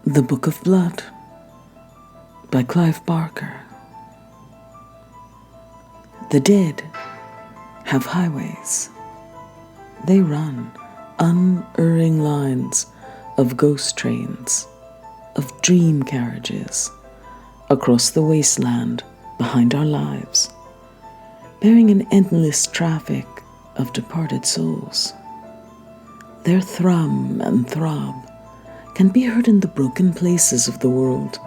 The Book of Blood by Clive Barker. The dead have highways. They run unerring lines of ghost trains, of dream carriages, across the wasteland behind our lives, bearing an endless traffic of departed souls. Their thrum and throb can be heard in the broken places of the world,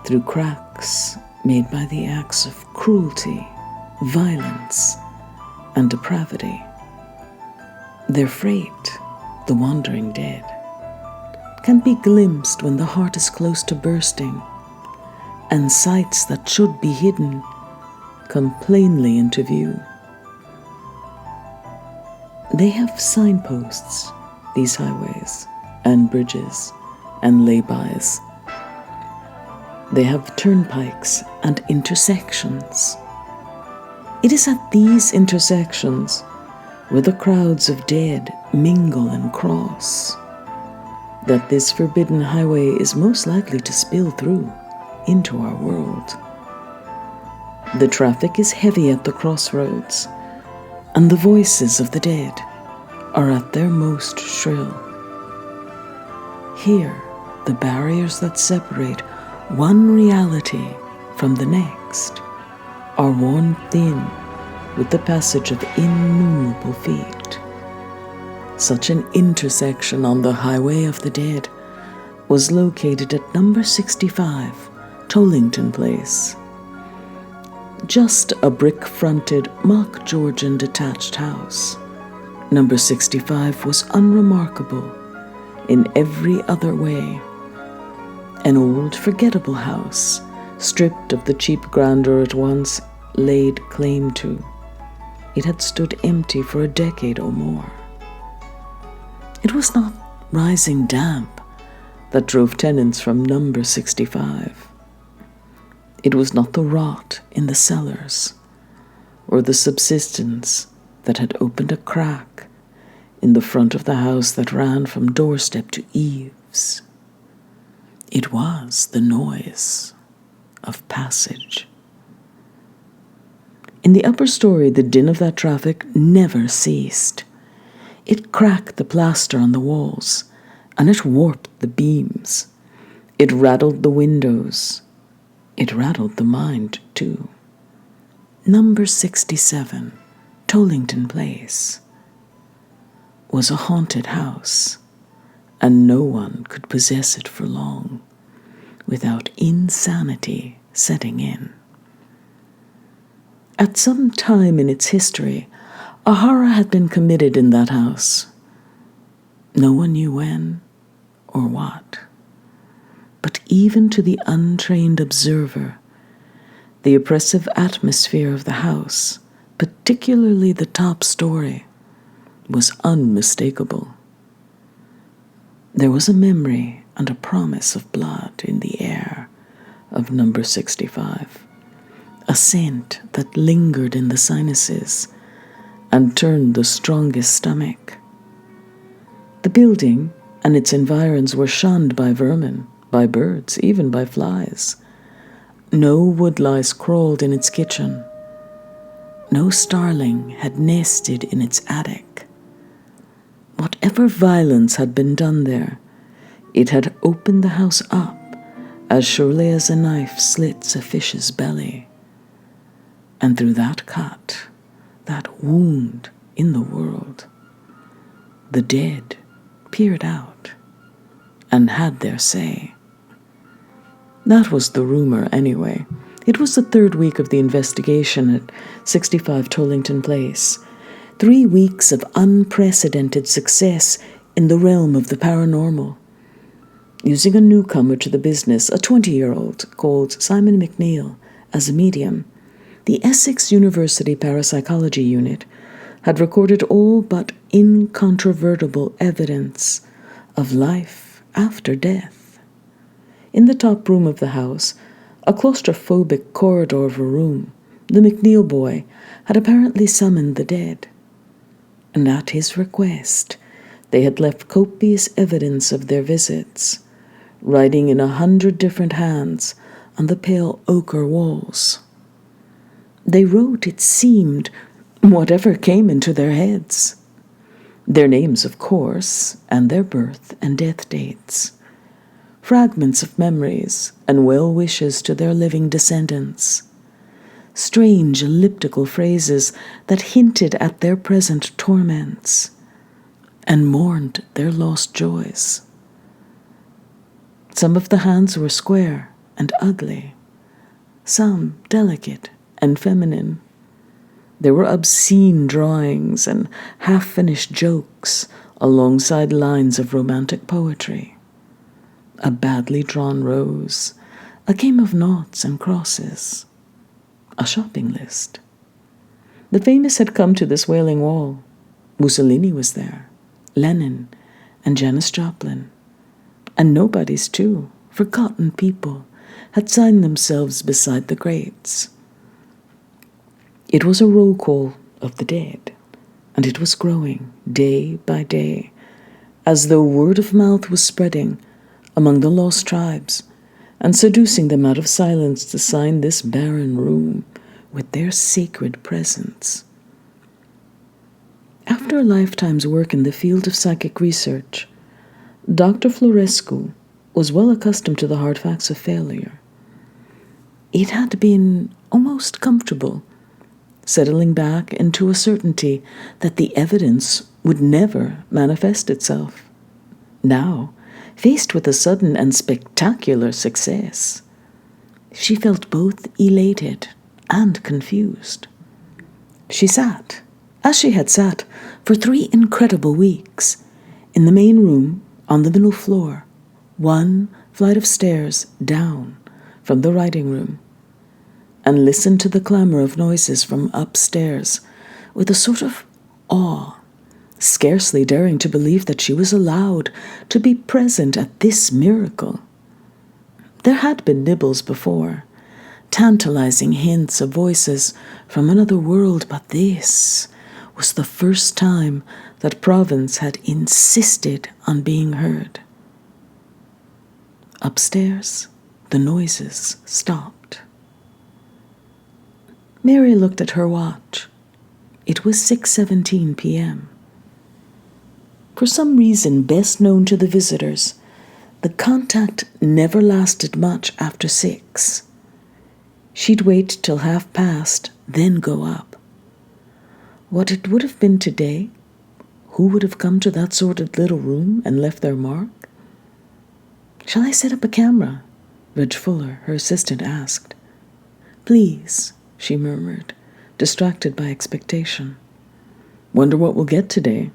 through cracks made by the acts of cruelty, violence, and depravity. Their freight, the wandering dead, can be glimpsed when the heart is close to bursting, and sights that should be hidden come plainly into view. They have signposts, these highways, and bridges, and lay-bys. They have turnpikes and intersections. It is at these intersections where the crowds of dead mingle and cross that this forbidden highway is most likely to spill through into our world. The traffic is heavy at the crossroads, and the voices of the dead are at their most shrill. Here, the barriers that separate one reality from the next are worn thin with the passage of innumerable feet. Such an intersection on the Highway of the Dead was located at number 65, Tollington Place. Just a brick-fronted, mock Georgian detached house, number 65 was unremarkable in every other way. An old, forgettable house, stripped of the cheap grandeur it once laid claim to. It had stood empty for a decade or more. It was not rising damp that drove tenants from number 65. It was not the rot in the cellars, or the subsidence that had opened a crack in the front of the house that ran from doorstep to eaves. It was the noise of passage. In the upper story, the din of that traffic never ceased. It cracked the plaster on the walls, and it warped the beams. It rattled the windows. It rattled the mind, too. Number 67, Tollington Place, was a haunted house, and no one could possess it for long without insanity setting in. At some time in its history, a horror had been committed in that house. No one knew when or what. But even to the untrained observer, the oppressive atmosphere of the house, particularly the top story, was unmistakable. There was a memory and a promise of blood in the air of number 65, a scent that lingered in the sinuses and turned the strongest stomach. The building and its environs were shunned by vermin, by birds, even by flies. No woodlice crawled in its kitchen. No starling had nested in its attic. Whatever violence had been done there, it had opened the house up as surely as a knife slits a fish's belly. And through that cut, that wound in the world, the dead peered out and had their say. That was the rumor, anyway. It was the third week of the investigation at 65 Tollington Place. 3 weeks of unprecedented success in the realm of the paranormal. Using a newcomer to the business, a 20-year-old called Simon McNeil, as a medium, the Essex University Parapsychology Unit had recorded all but incontrovertible evidence of life after death. In the top room of the house, a claustrophobic corridor of a room, the McNeil boy had apparently summoned the dead. And at his request, they had left copious evidence of their visits, writing in 100 different hands on the pale ochre walls. They wrote, it seemed, whatever came into their heads. Their names, of course, and their birth and death dates. Fragments of memories and well wishes to their living descendants. Strange elliptical phrases that hinted at their present torments and mourned their lost joys. Some of the hands were square and ugly, some delicate and feminine. There were obscene drawings and half-finished jokes alongside lines of romantic poetry. A badly drawn rose, a game of noughts and crosses, a shopping list. The famous had come to this Wailing Wall. Mussolini was there, Lenin, and Janis Joplin. And nobodies, too, forgotten people, had signed themselves beside the grates. It was a roll call of the dead, and it was growing day by day, as though word of mouth was spreading among the lost tribes and seducing them out of silence to sign this barren room with their sacred presence. After a lifetime's work in the field of psychic research, Dr. Florescu was well accustomed to the hard facts of failure. It had been almost comfortable, settling back into a certainty that the evidence would never manifest itself. Now, faced with a sudden and spectacular success, she felt both elated and confused. She sat, as she had sat for 3 incredible weeks, in the main room on the middle floor, 1 flight of stairs down from the writing room, and listened to the clamor of noises from upstairs with a sort of awe, scarcely daring to believe that she was allowed to be present at this miracle. There had been nibbles before, tantalizing hints of voices from another world, but this was the first time that Provence had insisted on being heard. Upstairs, the noises stopped. Mary looked at her watch. It was 6:17 p.m. For some reason best known to the visitors, the contact never lasted much after 6. She'd wait till past, then go up. What it would have been today? Who would have come to that sordid little room and left their mark? "Shall I set up a camera?" Reg Fuller, her assistant, asked. "Please," she murmured, distracted by expectation. "Wonder what we'll get today."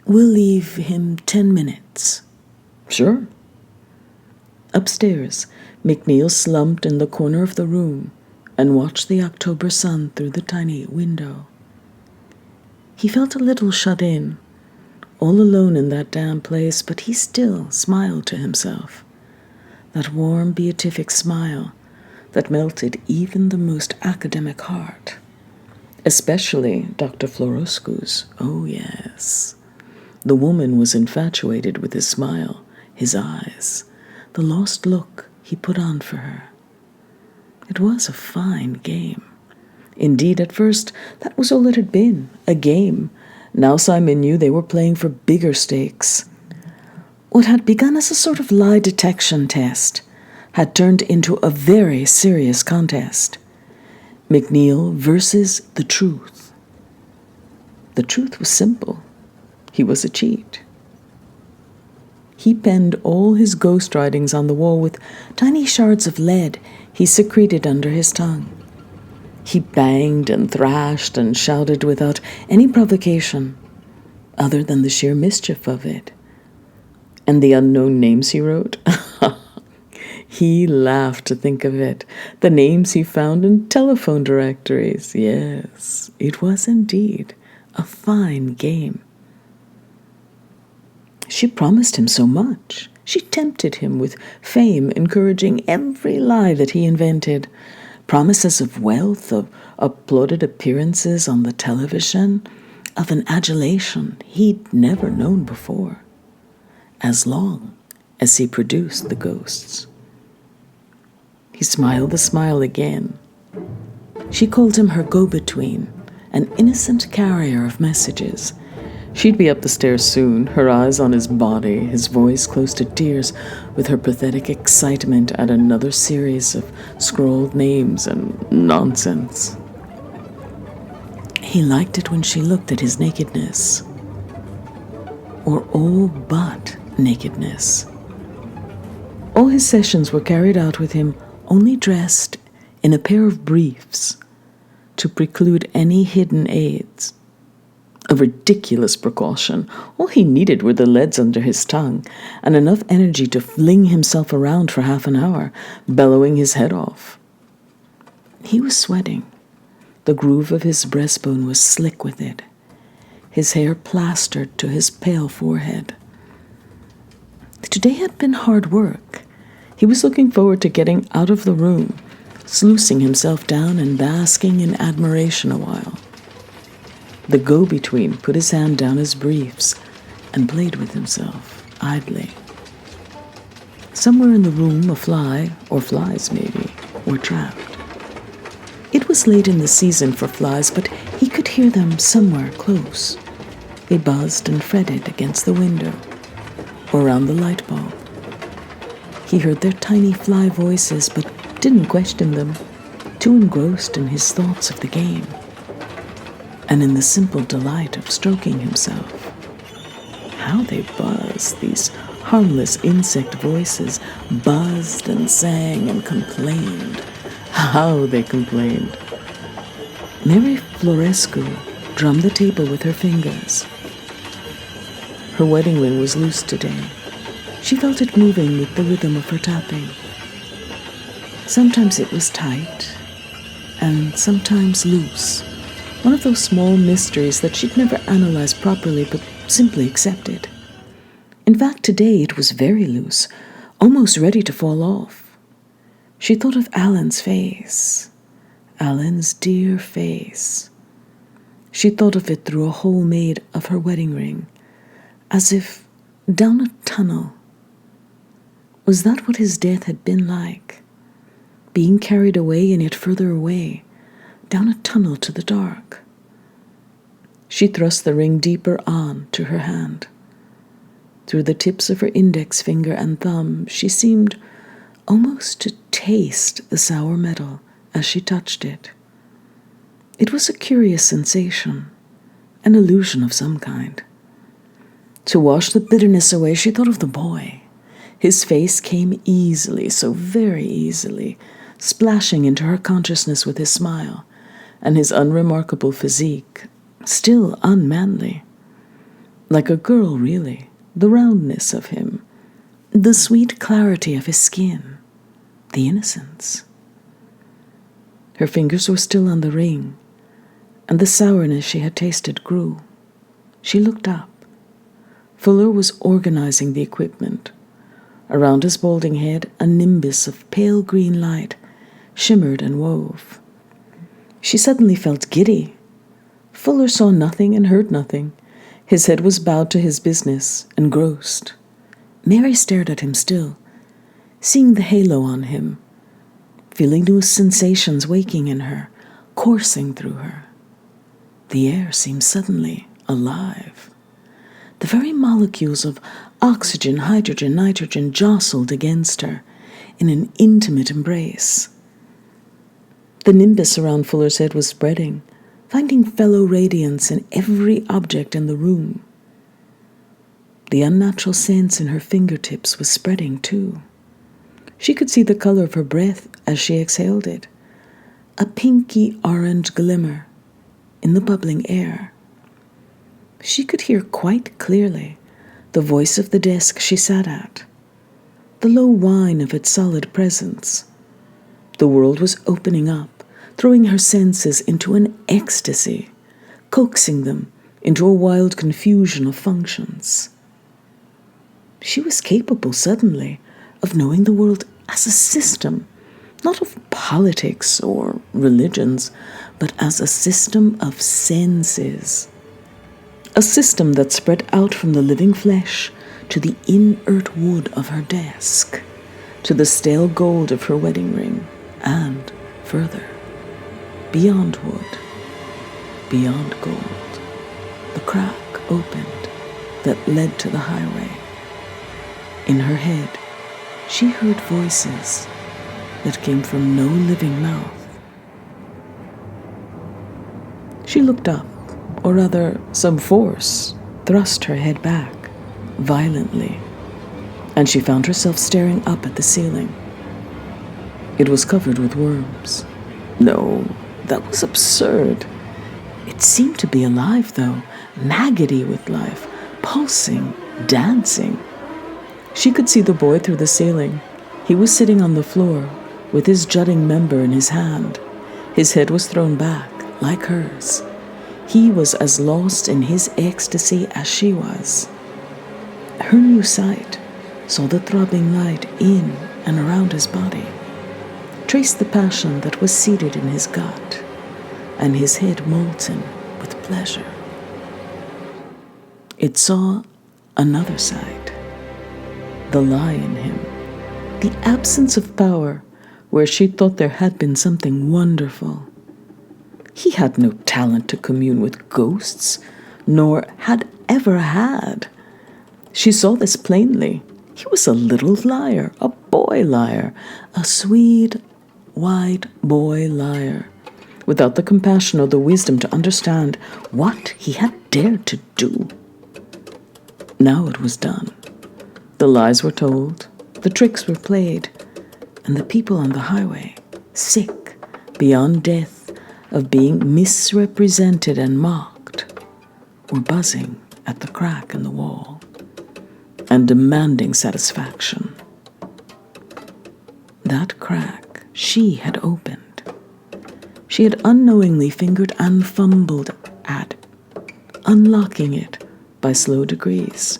"We'll leave him 10 minutes. "Sure." Upstairs, McNeil slumped in the corner of the room and watched the October sun through the tiny window. He felt a little shut in, all alone in that damn place, but he still smiled to himself. That warm, beatific smile that melted even the most academic heart. Especially Dr. Florescu's. Oh, yes. The woman was infatuated with his smile, his eyes, the lost look he put on for her. It was a fine game. Indeed, at first, that was all it had been, a game. Now Simon knew they were playing for bigger stakes. What had begun as a sort of lie detection test had turned into a very serious contest. McNeil versus the truth. The truth was simple. He was a cheat. He penned all his ghost writings on the wall with tiny shards of lead he secreted under his tongue. He banged and thrashed and shouted without any provocation, other than the sheer mischief of it. And the unknown names he wrote? He laughed to think of it. The names he found in telephone directories. Yes, it was indeed a fine game. She promised him so much. She tempted him with fame, encouraging every lie that he invented. Promises of wealth, of applauded appearances on the television, of an adulation he'd never known before. as long as he produced the ghosts. He smiled the smile again. She called him her go-between, an innocent carrier of messages. She'd be up the stairs soon, her eyes on his body, his voice close to tears, with her pathetic excitement at another series of scrawled names and nonsense. He liked it when she looked at his nakedness, or all but nakedness. All his sessions were carried out with him only dressed in a pair of briefs to preclude any hidden aids. A ridiculous precaution. All he needed were the leads under his tongue and enough energy to fling himself around for half an hour, bellowing his head off. He was sweating. The groove of his breastbone was slick with it, his hair plastered to his pale forehead. Today had been hard work. He was looking forward to getting out of the room, sluicing himself down and basking in admiration a while. The go-between put his hand down his briefs and played with himself, idly. Somewhere in the room a fly, or flies maybe, were trapped. It was late in the season for flies, but he could hear them somewhere close. They buzzed and fretted against the window or around the light bulb. He heard their tiny fly voices, but didn't question them, too engrossed in his thoughts of the game and in the simple delight of stroking himself. How they buzzed, these harmless insect voices, buzzed and sang and complained. How they complained. Mary Florescu drummed the table with her fingers. Her wedding ring was loose today. She felt it moving with the rhythm of her tapping. Sometimes it was tight, and sometimes loose. One of those small mysteries that she'd never analyzed properly, but simply accepted. In fact, today it was very loose, almost ready to fall off. She thought of Alan's face, Alan's dear face. She thought of it through a hole made of her wedding ring, as if down a tunnel. Was that what his death had been like? Being carried away and yet further away, down a tunnel to the dark. She thrust the ring deeper on to her hand. Through the tips of her index finger and thumb, she seemed almost to taste the sour metal as she touched it. It was a curious sensation, an illusion of some kind. To wash the bitterness away, she thought of the boy. His face came easily, so very easily, splashing into her consciousness with his smile, and his unremarkable physique, still unmanly. Like a girl, really, the roundness of him, the sweet clarity of his skin, the innocence. Her fingers were still on the ring, and the sourness she had tasted grew. She looked up. Fuller was organizing the equipment. Around his balding head, a nimbus of pale green light shimmered and wove. She suddenly felt giddy. Fuller saw nothing and heard nothing. His head was bowed to his business, engrossed. Mary stared at him still, seeing the halo on him, feeling new sensations waking in her, coursing through her. The air seemed suddenly alive. The very molecules of oxygen, hydrogen, nitrogen jostled against her in an intimate embrace. The nimbus around Fuller's head was spreading, finding fellow radiance in every object in the room. The unnatural sense in her fingertips was spreading too. She could see the color of her breath as she exhaled it, a pinky orange glimmer in the bubbling air. She could hear quite clearly the voice of the desk she sat at, the low whine of its solid presence. The world was opening up, throwing her senses into an ecstasy, coaxing them into a wild confusion of functions. She was capable, suddenly, of knowing the world as a system, not of politics or religions, but as a system of senses. A system that spread out from the living flesh to the inert wood of her desk, to the stale gold of her wedding ring, and further, beyond wood, beyond gold, the crack opened that led to the highway. In her head, she heard voices that came from no living mouth. She looked up, or rather, some force thrust her head back, violently, and she found herself staring up at the ceiling. It was covered with worms. No, that was absurd. It seemed to be alive, though, maggoty with life, pulsing, dancing. She could see the boy through the ceiling. He was sitting on the floor, with his jutting member in his hand. His head was thrown back, like hers. He was as lost in his ecstasy as she was. Her new sight saw the throbbing light in and around his body, traced the passion that was seated in his gut, and his head molten with pleasure. It saw another side, the lie in him, the absence of power where she thought there had been something wonderful. He had no talent to commune with ghosts, nor had ever had. She saw this plainly. He was a little liar, a boy liar, a sweet, wide boy liar, without the compassion or the wisdom to understand what he had dared to do. Now it was done. The lies were told, the tricks were played, and the people on the highway, sick beyond death of being misrepresented and mocked, were buzzing at the crack in the wall and demanding satisfaction. That crack she had opened. She had unknowingly fingered and fumbled at, unlocking it by slow degrees.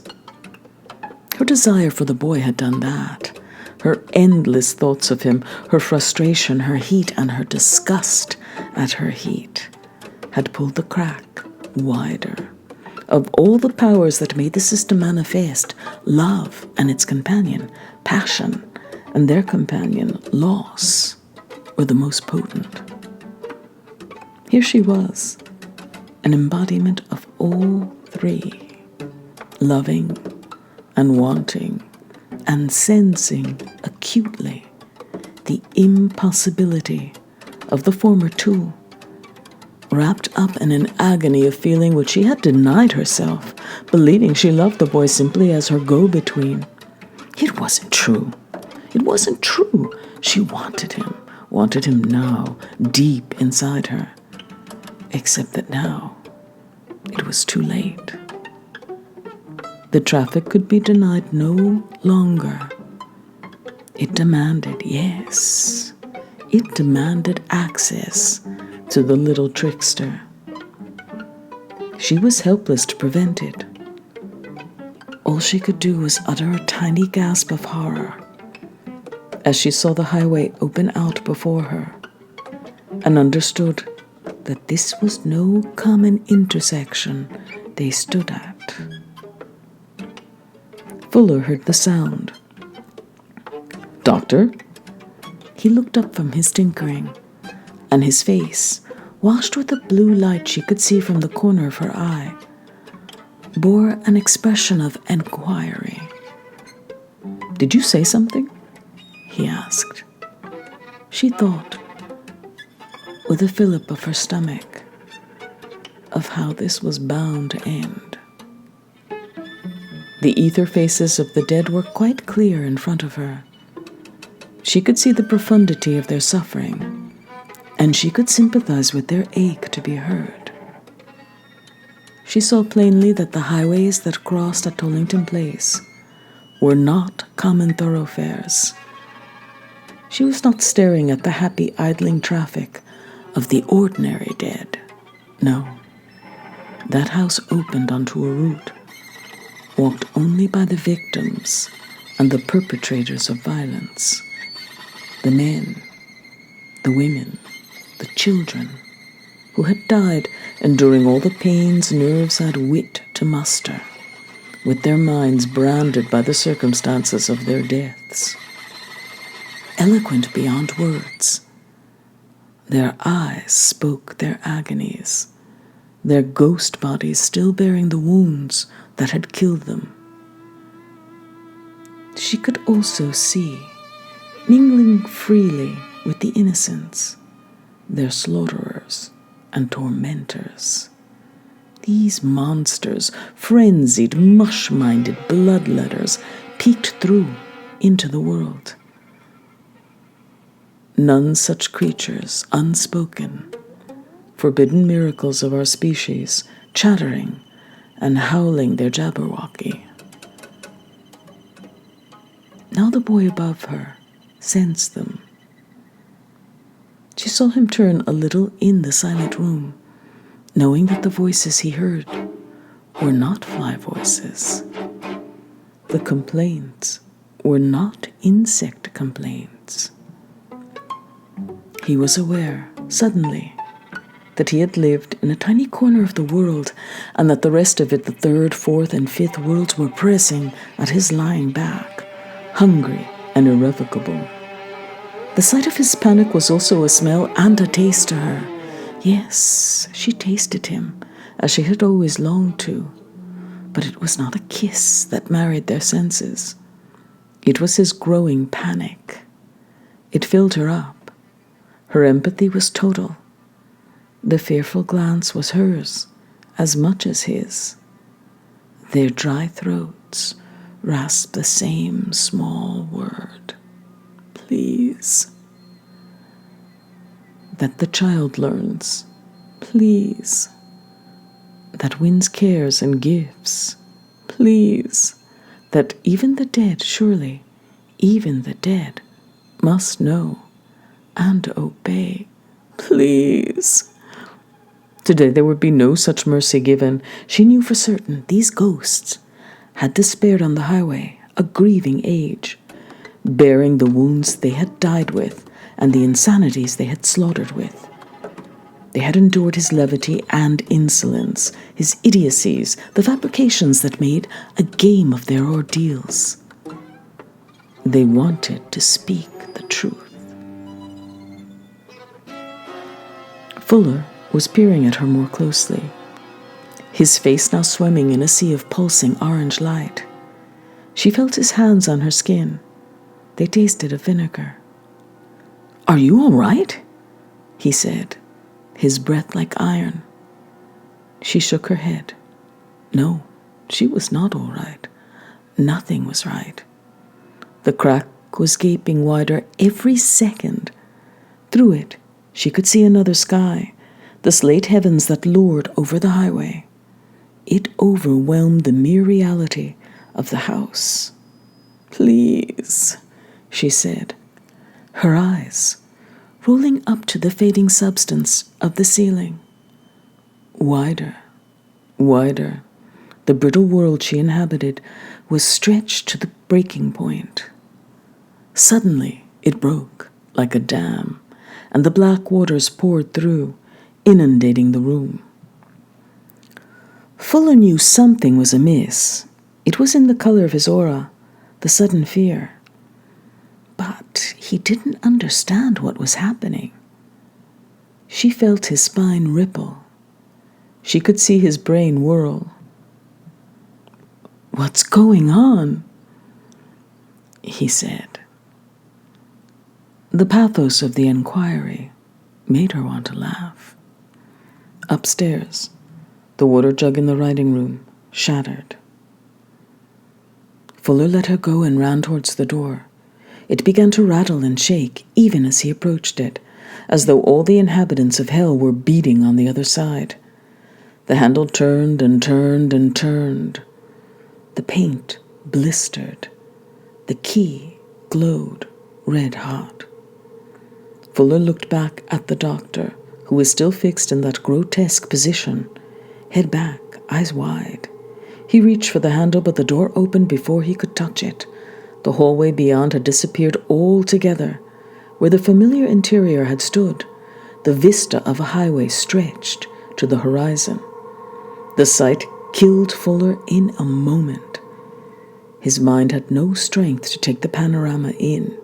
Her desire for the boy had done that. Her endless thoughts of him, her frustration, her heat, and her disgust at her heat had pulled the crack wider. Of all the powers that made the system manifest, love and its companion, passion, and their companion, loss, were the most potent. Here she was, an embodiment of all three, loving and wanting and sensing acutely the impossibility of the former two, wrapped up in an agony of feeling which she had denied herself, believing she loved the boy simply as her go-between. It wasn't true. It wasn't true. She wanted him now, deep inside her. Except that now, it was too late. The traffic could be denied no longer. It demanded, yes, it demanded access to the little trickster. She was helpless to prevent it. All she could do was utter a tiny gasp of horror as she saw the highway open out before her and understood that this was no common intersection they stood at. Fuller heard the sound. "Doctor?" He looked up from his tinkering, and his face, washed with the blue light she could see from the corner of her eye, bore an expression of enquiry. "Did you say something?" he asked. She thought, with a fillip of her stomach, of how this was bound to end. The ether faces of the dead were quite clear in front of her. She could see the profundity of their suffering, and she could sympathize with their ache to be heard. She saw plainly that the highways that crossed at Tollington Place were not common thoroughfares. She was not staring at the happy idling traffic of the ordinary dead. No, that house opened onto a route walked only by the victims and the perpetrators of violence. The men, the women, the children, who had died enduring all the pains nerves had wit to muster, with their minds branded by the circumstances of their deaths. Eloquent beyond words, their eyes spoke their agonies, their ghost bodies still bearing the wounds that had killed them. She could also see, mingling freely with the innocents, their slaughterers and tormentors. These monsters, frenzied, mush-minded bloodletters, peeked through into the world. None such creatures, unspoken, forbidden miracles of our species, chattering and howling their Jabberwocky. Now the boy above her sensed them. She saw him turn a little in the silent room, knowing that the voices he heard were not fly voices. The complaints were not insect complaints. He was aware, suddenly, that he had lived in a tiny corner of the world, and that the rest of it, the third, fourth, and fifth worlds, were pressing at his lying back, hungry and irrevocable. The sight of his panic was also a smell and a taste to her. Yes, she tasted him, as she had always longed to, but it was not a kiss that married their senses. It was his growing panic. It filled her up. Her empathy was total. The fearful glance was hers, as much as his. Their dry throats rasped the same small word. Please. That the child learns. Please. That wins cares and gifts. Please. That even the dead, surely, even the dead, must know and obey. Please. Today there would be no such mercy given. She knew for certain these ghosts had despaired on the highway, a grieving age, bearing the wounds they had died with and the insanities they had slaughtered with. They had endured his levity and insolence, his idiocies, the fabrications that made a game of their ordeals. They wanted to speak the truth. Fuller was peering at her more closely, his face now swimming in a sea of pulsing orange light. She felt his hands on her skin. They tasted of vinegar. "Are you all right?" he said, his breath like iron. She shook her head. No, she was not all right. Nothing was right. The crack was gaping wider every second. Through it, she could see another sky, the slate heavens that loured over the highway. It overwhelmed the mere reality of the house. "Please," she said, her eyes rolling up to the fading substance of the ceiling. Wider, wider, the brittle world she inhabited was stretched to the breaking point. Suddenly, it broke like a dam, and the black waters poured through, inundating the room. Fuller knew something was amiss. It was in the color of his aura, the sudden fear. But he didn't understand what was happening. She felt his spine ripple. She could see his brain whirl. "What's going on?" he said. The pathos of the inquiry made her want to laugh. Upstairs, the water jug in the writing room shattered. Fuller let her go and ran towards the door. It began to rattle and shake even as he approached it, as though all the inhabitants of hell were beating on the other side. The handle turned and turned and turned. The paint blistered. The key glowed red hot. Fuller looked back at the doctor, who was still fixed in that grotesque position, head back, eyes wide. He reached for the handle, but the door opened before he could touch it. The hallway beyond had disappeared altogether. Where the familiar interior had stood, the vista of a highway stretched to the horizon. The sight killed Fuller in a moment. His mind had no strength to take the panorama in.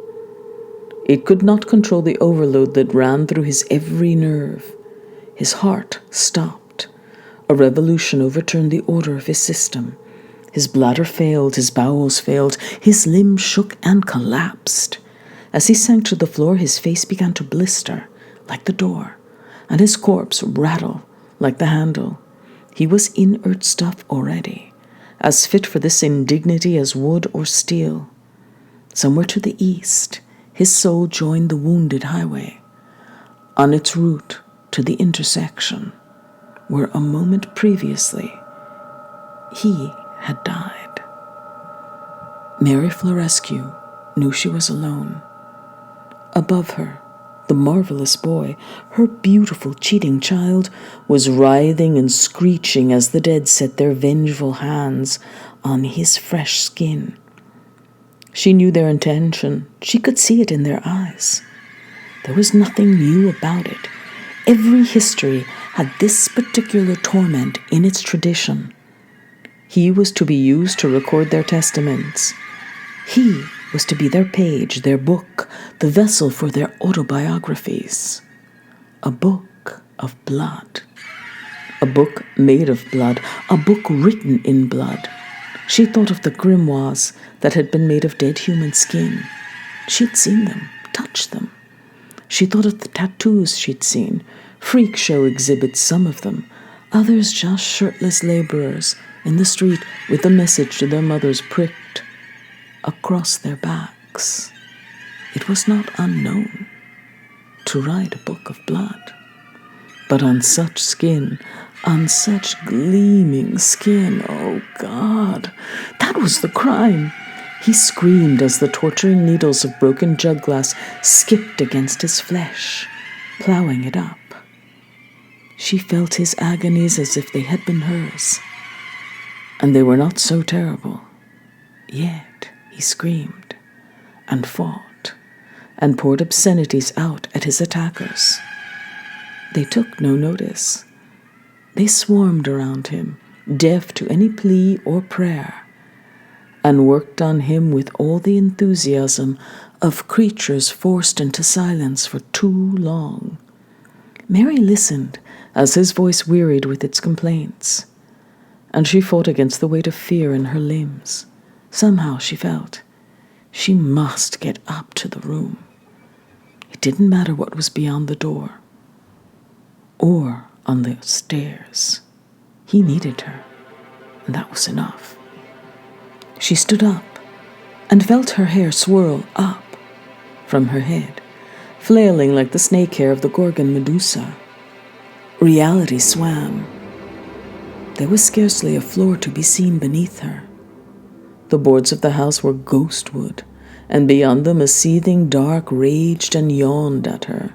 It could not control the overload that ran through his every nerve. His heart stopped. A revolution overturned the order of his system. His bladder failed, his bowels failed, his limbs shook and collapsed. As he sank to the floor, his face began to blister, like the door, and his corpse rattle, like the handle. He was inert stuff already, as fit for this indignity as wood or steel. Somewhere to the east, his soul joined the wounded highway, on its route to the intersection, where a moment previously he had died. Mary Florescu knew she was alone. Above her, the marvelous boy, her beautiful cheating child, was writhing and screeching as the dead set their vengeful hands on his fresh skin. She knew their intention. She could see it in their eyes. There was nothing new about it. Every history had this particular torment in its tradition. He was to be used to record their testaments. He was to be their page, their book, the vessel for their autobiographies. A book of blood. A book made of blood. A book written in blood. She thought of the grimoires that had been made of dead human skin. She'd seen them, touched them. She thought of the tattoos she'd seen, freak show exhibits, some of them, others just shirtless laborers in the street with the message to their mothers pricked across their backs. It was not unknown to write a book of blood. But on such skin, on such gleaming skin, oh God, that was the crime. He screamed as the torturing needles of broken jug glass skipped against his flesh, plowing it up. She felt his agonies as if they had been hers, and they were not so terrible. Yet he screamed and fought and poured obscenities out at his attackers. They took no notice. They swarmed around him, deaf to any plea or prayer, and worked on him with all the enthusiasm of creatures forced into silence for too long. Mary listened as his voice wearied with its complaints, and she fought against the weight of fear in her limbs. Somehow she felt she must get up to the room. It didn't matter what was beyond the door or on the stairs. He needed her, and that was enough. She stood up and felt her hair swirl up from her head, flailing like the snake hair of the Gorgon Medusa. Reality swam. There was scarcely a floor to be seen beneath her. The boards of the house were ghost wood, and beyond them a seething dark raged and yawned at her.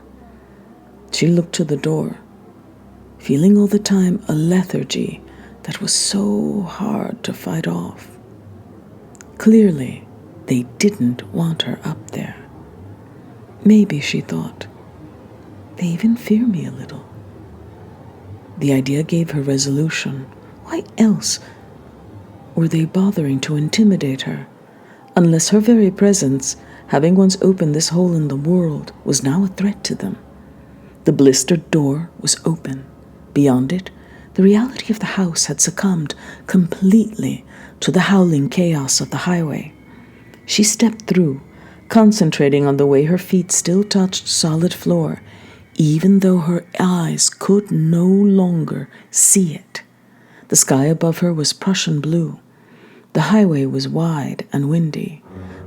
She looked to the door, feeling all the time a lethargy that was so hard to fight off. Clearly, they didn't want her up there. Maybe, she thought, they even fear me a little. The idea gave her resolution. Why else were they bothering to intimidate her, unless her very presence, having once opened this hole in the world, was now a threat to them? The blistered door was open. Beyond it, the reality of the house had succumbed completely to the howling chaos of the highway. She stepped through, concentrating on the way her feet still touched solid floor, even though her eyes could no longer see it. The sky above her was Prussian blue. The highway was wide and windy.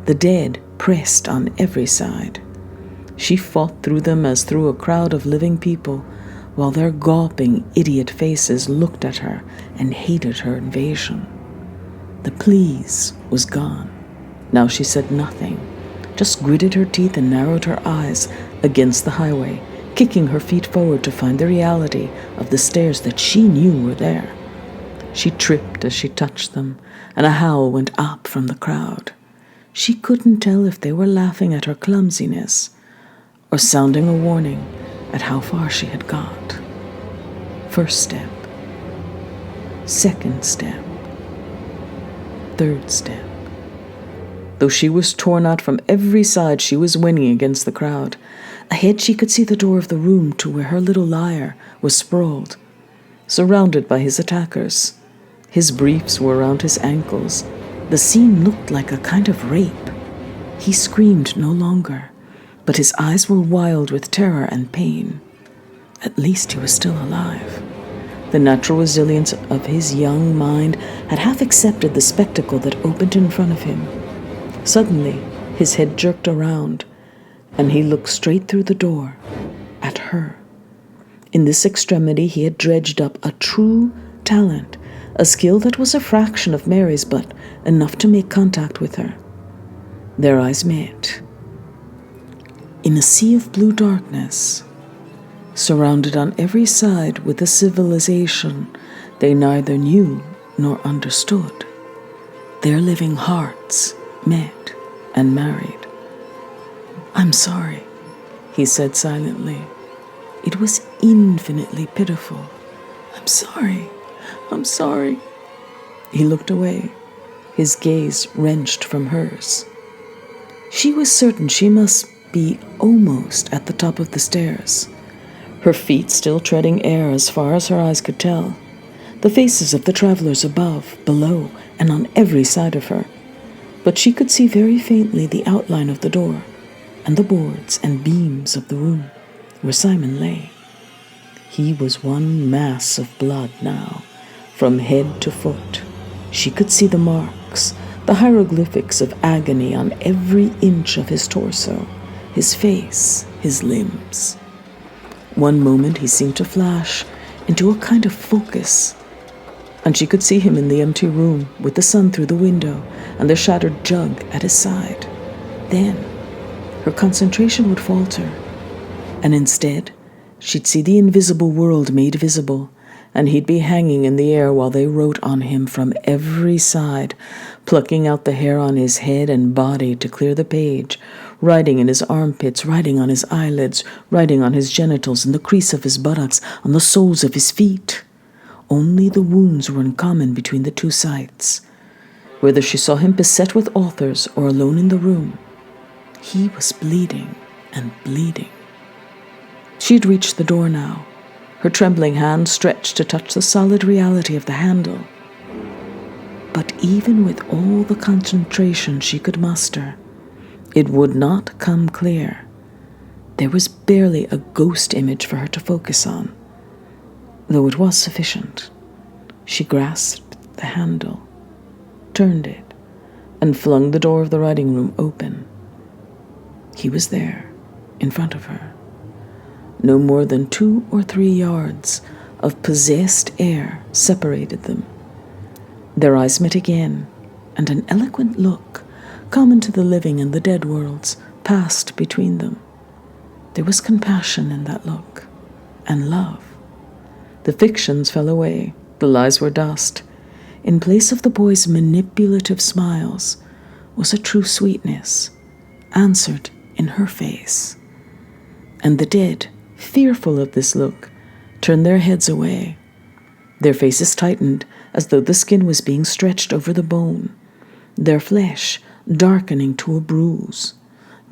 The dead pressed on every side. She fought through them as through a crowd of living people, while their gawping idiot faces looked at her and hated her invasion. The please was gone. Now she said nothing, just gritted her teeth and narrowed her eyes against the highway, kicking her feet forward to find the reality of the stairs that she knew were there. She tripped as she touched them, and a howl went up from the crowd. She couldn't tell if they were laughing at her clumsiness or sounding a warning at how far she had got. First step. Second step. Third step. Though she was torn out from every side, she was winning against the crowd. Ahead she could see the door of the room to where her little liar was sprawled, surrounded by his attackers. His briefs were around his ankles. The scene looked like a kind of rape. He screamed no longer, but his eyes were wild with terror and pain. At least he was still alive. The natural resilience of his young mind had half accepted the spectacle that opened in front of him. Suddenly, his head jerked around, and he looked straight through the door at her. In this extremity, he had dredged up a true talent, a skill that was a fraction of Mary's, but enough to make contact with her. Their eyes met. In a sea of blue darkness, surrounded on every side with a civilization they neither knew nor understood, their living hearts met and married. "I'm sorry," he said silently. It was infinitely pitiful. I'm sorry. He looked away, his gaze wrenched from hers. She was certain she must be almost at the top of the stairs, her feet still treading air as far as her eyes could tell, the faces of the travelers above, below, and on every side of her. But she could see very faintly the outline of the door, and the boards and beams of the room where Simon lay. He was one mass of blood now, from head to foot. She could see the marks, the hieroglyphics of agony on every inch of his torso, his face, his limbs. One moment he seemed to flash into a kind of focus, and she could see him in the empty room with the sun through the window and the shattered jug at his side. Then her concentration would falter, and instead she'd see the invisible world made visible, and he'd be hanging in the air while they wrote on him from every side, plucking out the hair on his head and body to clear the page, writing in his armpits, writing on his eyelids, writing on his genitals, in the crease of his buttocks, on the soles of his feet. Only the wounds were in common between the two sites. Whether she saw him beset with authors or alone in the room, he was bleeding and bleeding. She'd reached the door now, her trembling hand stretched to touch the solid reality of the handle. But even with all the concentration she could muster, it would not come clear. There was barely a ghost image for her to focus on, though it was sufficient. She grasped the handle, turned it, and flung the door of the writing room open. He was there, in front of her. No more than 2 or 3 yards of possessed air separated them. Their eyes met again, and an eloquent look, common to the living and the dead worlds, passed between them. There was compassion in that look, and love. The fictions fell away, the lies were dust. In place of the boy's manipulative smiles was a true sweetness, answered in her face. And the dead, fearful of this look, turned their heads away. Their faces tightened as though the skin was being stretched over the bone, their flesh darkening to a bruise,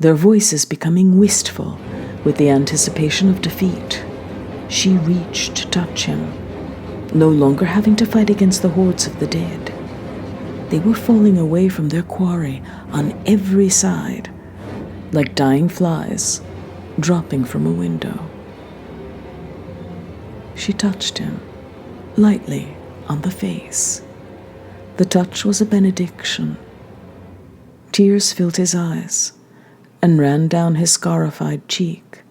their voices becoming wistful with the anticipation of defeat. She reached to touch him, no longer having to fight against the hordes of the dead. They were falling away from their quarry on every side, like dying flies dropping from a window. She touched him lightly on the face. The touch was a benediction. Tears filled his eyes and ran down his scarified cheek,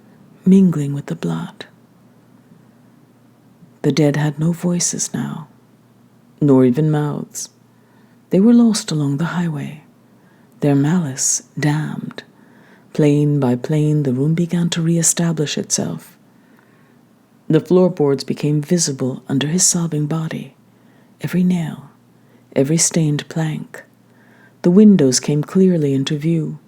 mingling with the blood. The dead had no voices now, nor even mouths. They were lost along the highway, their malice damned. Plane by plane, the room began to re-establish itself. The floorboards became visible under his sobbing body, every nail, every stained plank. The windows came clearly into view,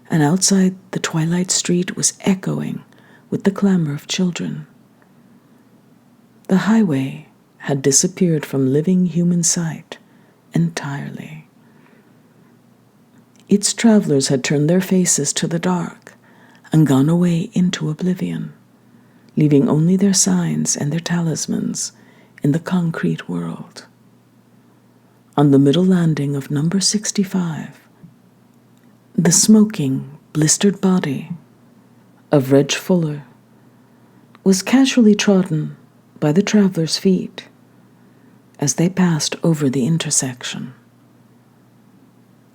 and outside the twilight street was echoing with the clamor of children. The highway had disappeared from living human sight entirely. Its travelers had turned their faces to the dark and gone away into oblivion, leaving only their signs and their talismans in the concrete world. On the middle landing of number 65, the smoking, blistered body of Reg Fuller was casually trodden by the travelers' feet as they passed over the intersection.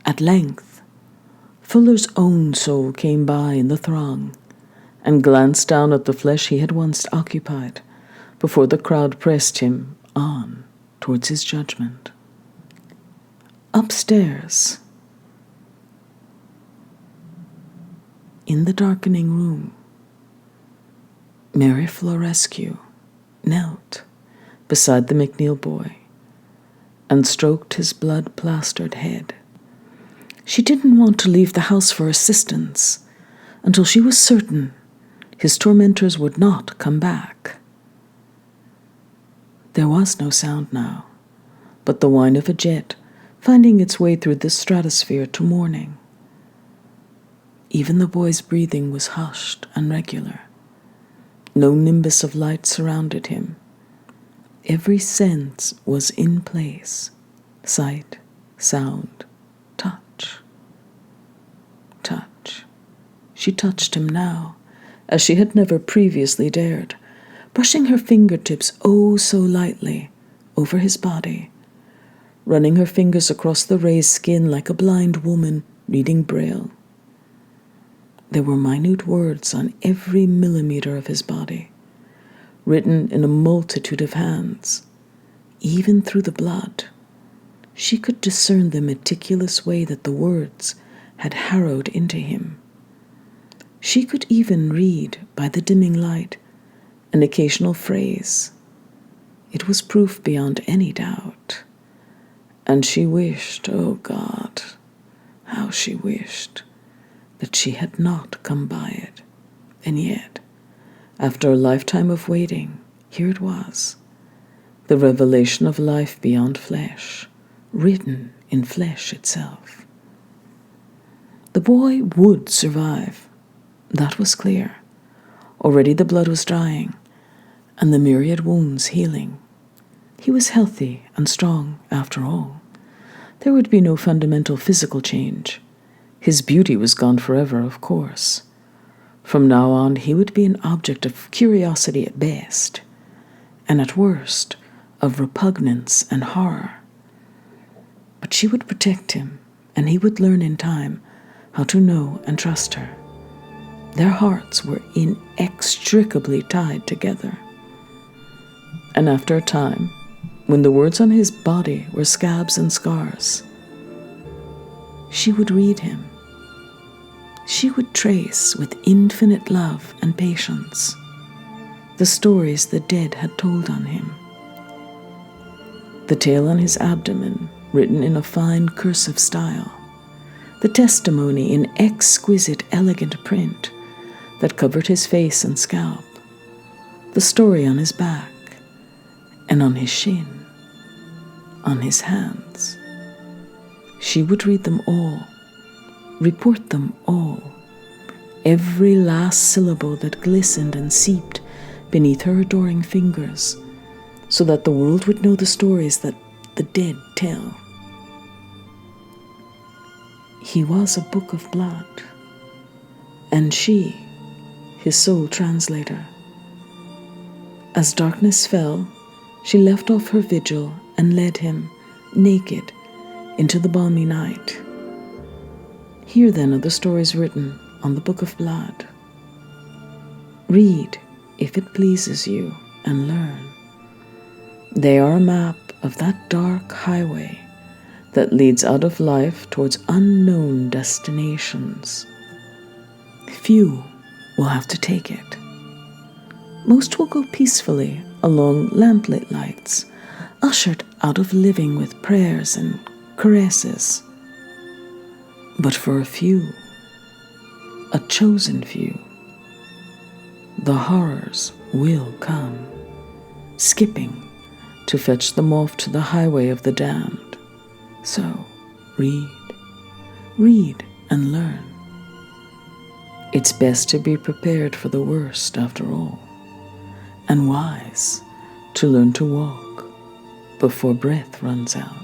At length, Fuller's own soul came by in the throng and glanced down at the flesh he had once occupied before the crowd pressed him on towards his judgment. Upstairs, in the darkening room, Mary Florescu knelt beside the McNeil boy and stroked his blood-plastered head. She didn't want to leave the house for assistance until she was certain his tormentors would not come back. There was no sound now, but the whine of a jet finding its way through the stratosphere to morning. Even the boy's breathing was hushed and regular. No nimbus of light surrounded him. Every sense was in place: sight, sound, touch. Touch. She touched him now, as she had never previously dared, brushing her fingertips oh so lightly over his body, running her fingers across the raised skin like a blind woman reading Braille. There were minute words on every millimeter of his body, written in a multitude of hands. Even through the blood, she could discern the meticulous way that the words had harrowed into him. She could even read, by the dimming light, an occasional phrase. It was proof beyond any doubt. And she wished, oh God, how she wished, that she had not come by it. And yet, after a lifetime of waiting, here it was, the revelation of life beyond flesh, written in flesh itself. The boy would survive. That was clear. Already the blood was drying, and the myriad wounds healing. He was healthy and strong, after all. There would be no fundamental physical change. His beauty was gone forever, of course. From now on, he would be an object of curiosity at best, and at worst, of repugnance and horror. But she would protect him, and he would learn in time how to know and trust her. Their hearts were inextricably tied together. And after a time, when the words on his body were scabs and scars, she would read him. She would trace with infinite love and patience the stories the dead had told on him. The tale on his abdomen, written in a fine cursive style, the testimony in exquisite, elegant print that covered his face and scalp, the story on his back and on his shin, on his hands. She would read them all, report them all, every last syllable that glistened and seeped beneath her adoring fingers, so that the world would know the stories that the dead tell. He was a book of blood, and she, his sole translator. As darkness fell, she left off her vigil and led him, naked, into the balmy night. Here then are the stories written on the book of blood. Read, if it pleases you, and learn. They are a map of that dark highway that leads out of life towards unknown destinations. Few will have to take it. Most will go peacefully along lamplit lights, ushered out of living with prayers and caresses. But for a few, a chosen few, the horrors will come, skipping to fetch them off to the highway of the damned. So, read and learn. It's best to be prepared for the worst after all, and wise to learn to walk before breath runs out.